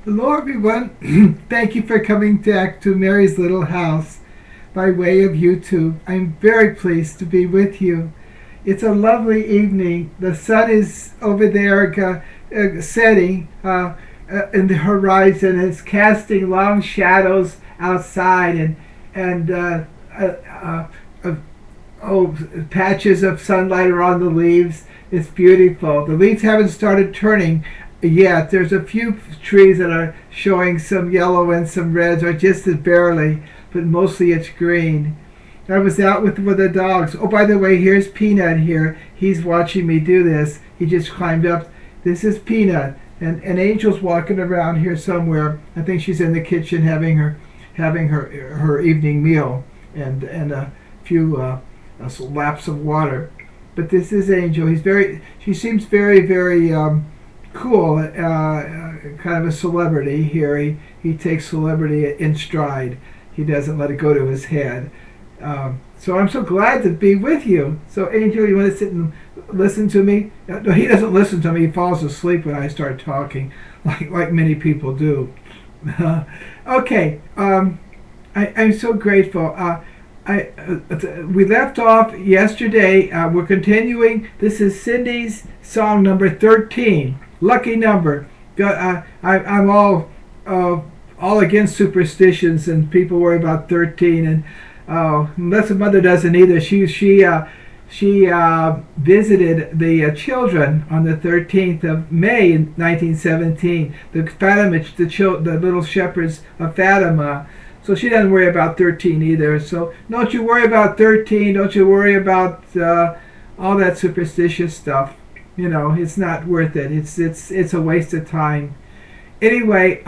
Hello, everyone. Thank you for coming back to Mary's Little House by way of YouTube. I'm very pleased to be with you. It's a lovely evening. The sun is over there setting in the horizon. It's casting long shadows outside and patches of sunlight are on the leaves. It's beautiful. The leaves haven't started turning yet. There's a few trees that are showing some yellow and some reds, or just as barely, but mostly it's green. I was out with the dogs. Oh, by the way, here's Peanut here. He's watching me do this. He just climbed up. This is Peanut, and Angel's walking around here somewhere. I think she's in the kitchen having her evening meal and a few laps of water. But this is Angel. She seems very cool, kind of a celebrity here. He takes celebrity in stride. He doesn't let it go to his head. So I'm so glad to be with you. So Angel, you want to sit and listen to me? No, he doesn't listen to me. He falls asleep when I start talking, like many people do. Okay, I'm so grateful. We left off yesterday. We're continuing. This is Cindy's song number 13. Lucky number. I'm all against superstitions, and people worry about 13, and unless the mother doesn't either. She visited the children on the 13th of May in 1917. The little shepherds of Fatima. So she doesn't worry about 13 either. So don't you worry about 13. Don't you worry about all that superstitious stuff. You know, it's not worth it. It's a waste of time. Anyway,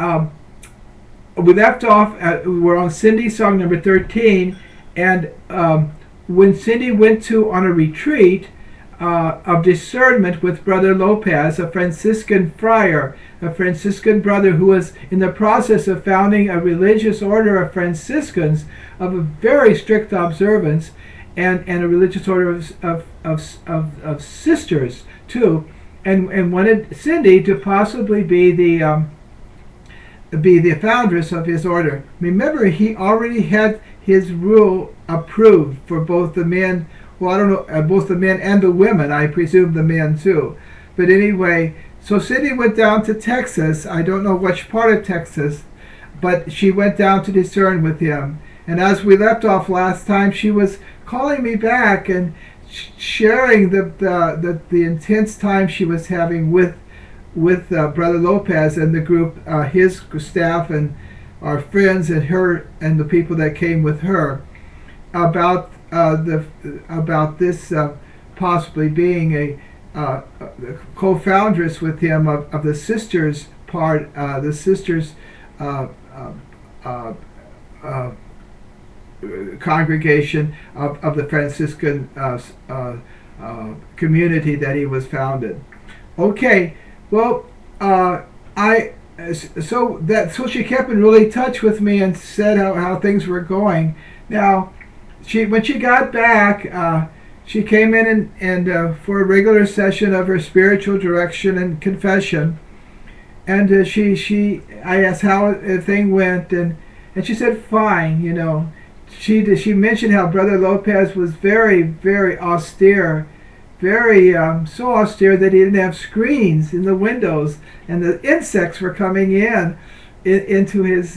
we left off. We're on Cindy's song number 13, and when Cindy went on a retreat of discernment with Brother Lopez, a Franciscan friar, a Franciscan brother who was in the process of founding a religious order of Franciscans of a very strict observance, and a religious order of sisters too, and wanted Cindy to possibly be the foundress of his order. Remember, he already had his rule approved for both the men. Well, I don't know, both the men and the women. I presume the men too. But anyway, so Cindy went down to Texas. I don't know which part of Texas, but she went down to discern with him. And as we left off last time, she was calling me back and sharing the intense time she was having with Brother Lopez and the group, his staff and our friends and her and the people that came with her, about this possibly being a co-foundress with him of the sisters part, the sisters congregation of the Franciscan community that he was founded. Okay, well, so she kept in really touch with me and said how things were going. Now, when she got back, she came in and for a regular session of her spiritual direction and confession, and I asked how the thing went, and she said fine. You know, she mentioned how Brother Lopez was very austere, very so austere that he didn't have screens in the windows, and the insects were coming into his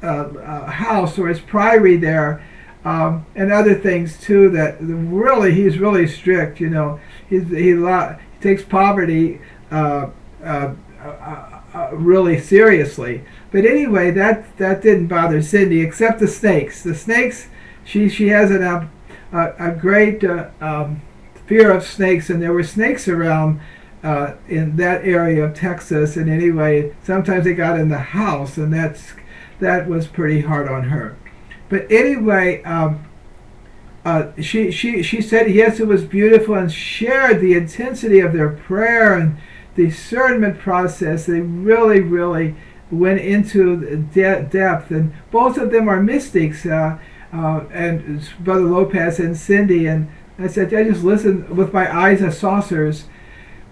house or his priory there, and other things too. That really he's really strict. You know, he takes poverty really seriously. But anyway, that didn't bother Cindy, except the snakes. The snakes, she has a great fear of snakes, and there were snakes around in that area of Texas. And anyway, sometimes they got in the house, and that was pretty hard on her. But anyway, she said yes, it was beautiful, and shared the intensity of their prayer and discernment process. They really went into depth, and both of them are mystics, and Brother Lopez and Cindy. And I said, I just listened with my eyes as saucers.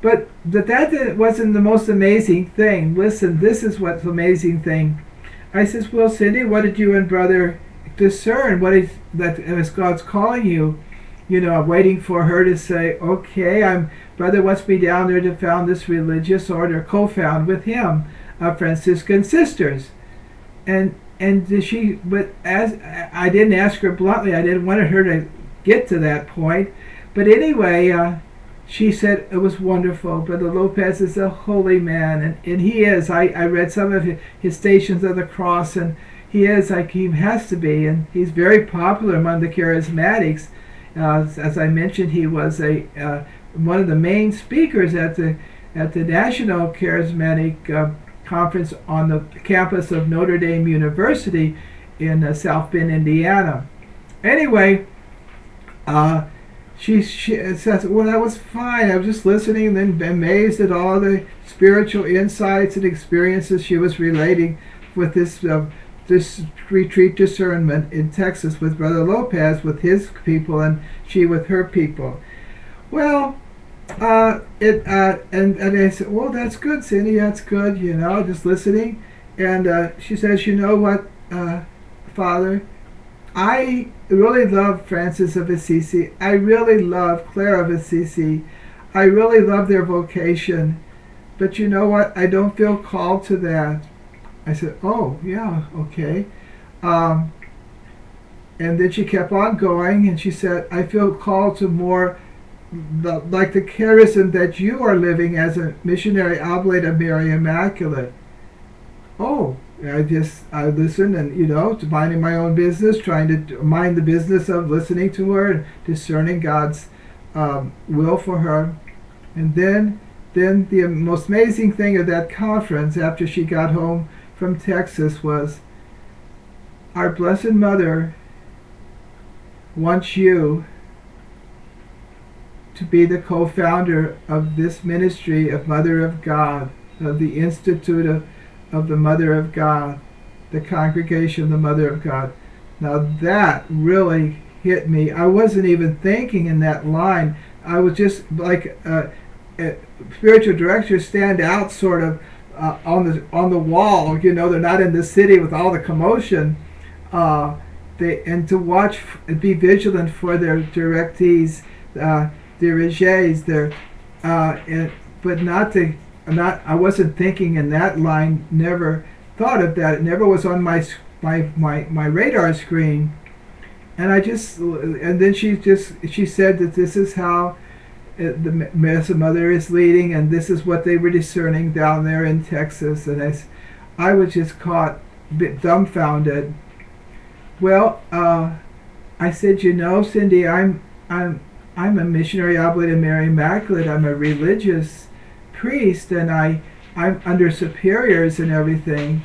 But wasn't the most amazing thing. Listen, this is what's the amazing thing. I says, well, Cindy, what did you and brother discern? What is that as God's calling you? I'm waiting for her to say, okay, brother wants me down there to found this religious order, co-found with him, Franciscan Sisters. And but as I didn't ask her bluntly, I didn't want her to get to that point. But anyway, she said it was wonderful. Brother Lopez is a holy man, and he is. I read some of his Stations of the Cross, and he is like he has to be, and he's very popular among the charismatics. As I mentioned, he was one of the main speakers at the National Charismatic Conference on the campus of Notre Dame University in South Bend, Indiana. Anyway, she says, well, that was fine. I was just listening and then amazed at all the spiritual insights and experiences she was relating with this retreat discernment in Texas with Brother Lopez, with his people, and she with her people. Well, and I said, well, that's good, Cindy, that's good, just listening. And she says, you know what, Father, I really love Francis of Assisi. I really love Clare of Assisi. I really love their vocation. But you know what? I don't feel called to that. I said, oh, yeah, okay. And then she kept on going, and she said, I feel called to more like the charism that you are living as a missionary oblate of Mary Immaculate. Oh, I listened and, to minding my own business, trying to mind the business of listening to her and discerning God's will for her. And then the most amazing thing of that conference after she got home from Texas was, our Blessed Mother wants you to be the co-founder of this ministry of Mother of God, of the Institute of the Mother of God, the Congregation of the Mother of God. Now that really hit me. I wasn't even thinking in that line. I was just like spiritual directors stand out sort of on the wall. They're not in the city with all the commotion. And to watch and be vigilant for their directees, their regies, but I wasn't thinking in that line. Never thought of that. It never was on my radar screen. And then she said that this is how the Blessed Mother is leading, and this is what they were discerning down there in Texas. And I was just caught, a bit dumbfounded. Well, I said, Cindy, I'm a missionary oblate of Mary Immaculate. I'm a religious priest, and I'm under superiors and everything.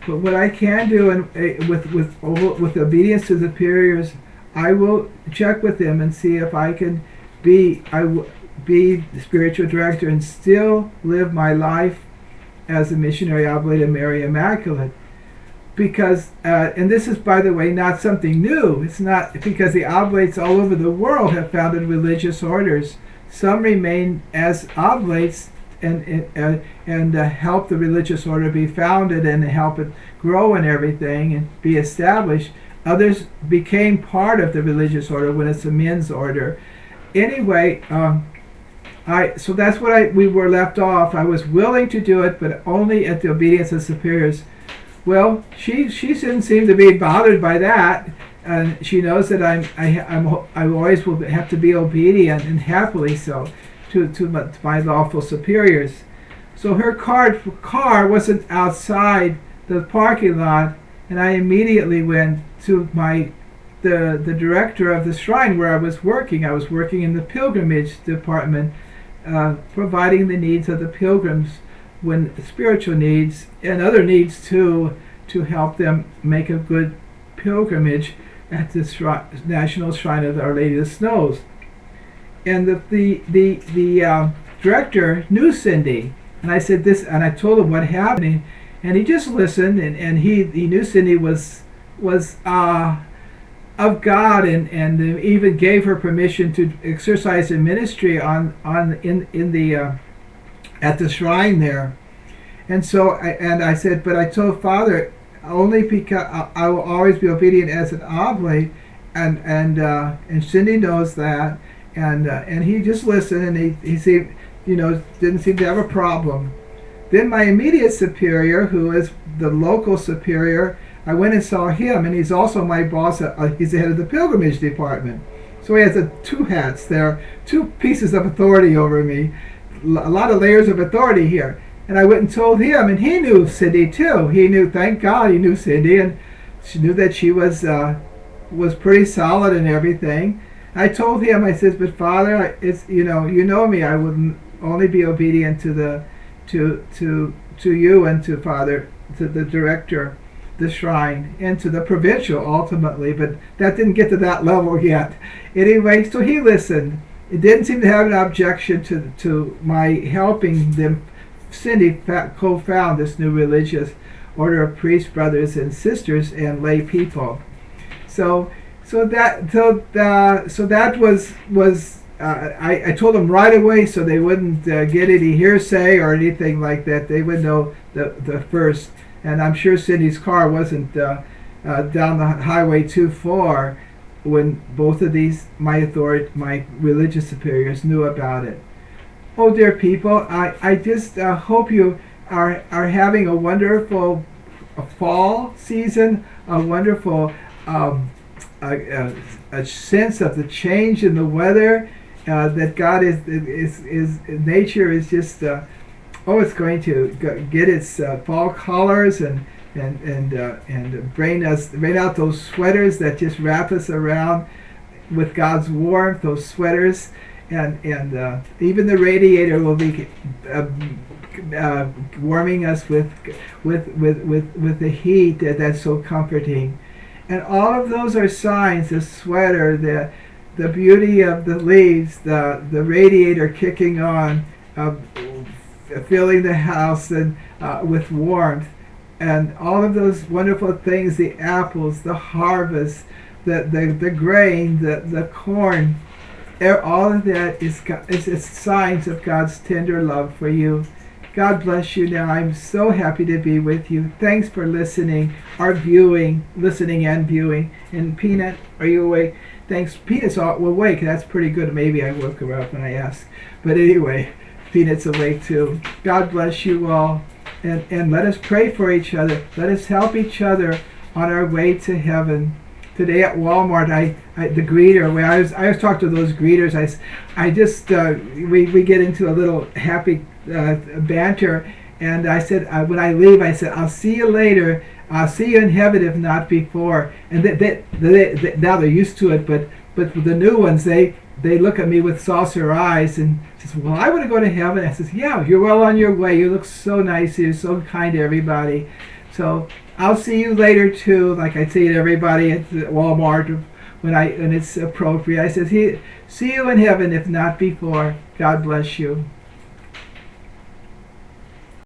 But what I can do, and with obedience to the superiors, I will check with them and see if I can be the spiritual director and still live my life as a missionary oblate of Mary Immaculate. Because, and this is, by the way, not something new. It's not because the oblates all over the world have founded religious orders. Some remain as oblates and help the religious order be founded and help it grow and everything and be established. Others became part of the religious order when it's a men's order. Anyway, so that's what we were left off. I was willing to do it, but only at the obedience of superiors. Well, she didn't seem to be bothered by that, and she knows that I always will have to be obedient, and happily so, to my lawful superiors. So her car wasn't outside the parking lot, and I immediately went to the director of the shrine where I was working. I was working in the pilgrimage department, providing the needs of the pilgrims, when spiritual needs and other needs too, to help them make a good pilgrimage at the National Shrine of Our Lady of the Snows. And the director knew Cindy, and I said this, and I told him what happened, and he just listened, and he knew Cindy was of God, and even gave her permission to exercise in ministry in the at the shrine there. And so I said, but I told Father, only because I will always be obedient as an oblate, and Cindy knows that, and he just listened, and he seemed, didn't seem to have a problem. Then my immediate superior, who is the local superior, I went and saw him, and he's also my boss. He's the head of the pilgrimage department. So he has two hats there, two pieces of authority over me, a lot of layers of authority here. And I went and told him, and he knew Cindy too. He knew, thank God, he knew Cindy, and she knew that she was pretty solid and everything. I told him, I said, but Father, it's you know me. I would only be obedient to you and to Father, to the director, the shrine, and to the provincial ultimately. But that didn't get to that level yet. Anyway, so he listened. It didn't seem to have an objection to my helping them. Cindy co-found this new religious order of priests, brothers, and sisters, and lay people. So that was I told them right away, so they wouldn't get any hearsay or anything like that. They would know the first. And I'm sure Cindy's car wasn't down the highway too far when both of these my religious superiors knew about it. Oh, dear people, I just hope you are having a wonderful fall season, a wonderful a sense of the change in the weather, that God is nature is just it's going to get its fall colors and bring out those sweaters that just wrap us around with God's warmth. Those sweaters. And even the radiator will be warming us with the heat that's so comforting. And all of those are signs: the sweater, the beauty of the leaves, the radiator kicking on, filling the house and with warmth, and all of those wonderful things: the apples, the harvest, the grain, the corn. All of that is signs of God's tender love for you. God bless you. Now, I'm so happy to be with you. Thanks for listening listening and viewing. And Peanut, are you awake? Thanks. Peanut's awake. That's pretty good. Maybe I woke her up when I asked. But anyway, Peanut's awake too. God bless you all. And let us pray for each other. Let us help each other on our way to heaven. Today at Walmart, the greeter, when I was talking to those greeters, I just we get into a little happy banter, and I said when I leave, I said, I'll see you later. I'll see you in heaven if not before. And they now they're used to it, but the new ones, they look at me with saucer eyes and says, well, I want to go to heaven. I says, yeah, you're well on your way. You look so nice. You're so kind to everybody. So I'll see you later too, like I say to everybody at Walmart when it's appropriate. I said, see you in heaven if not before. God bless you.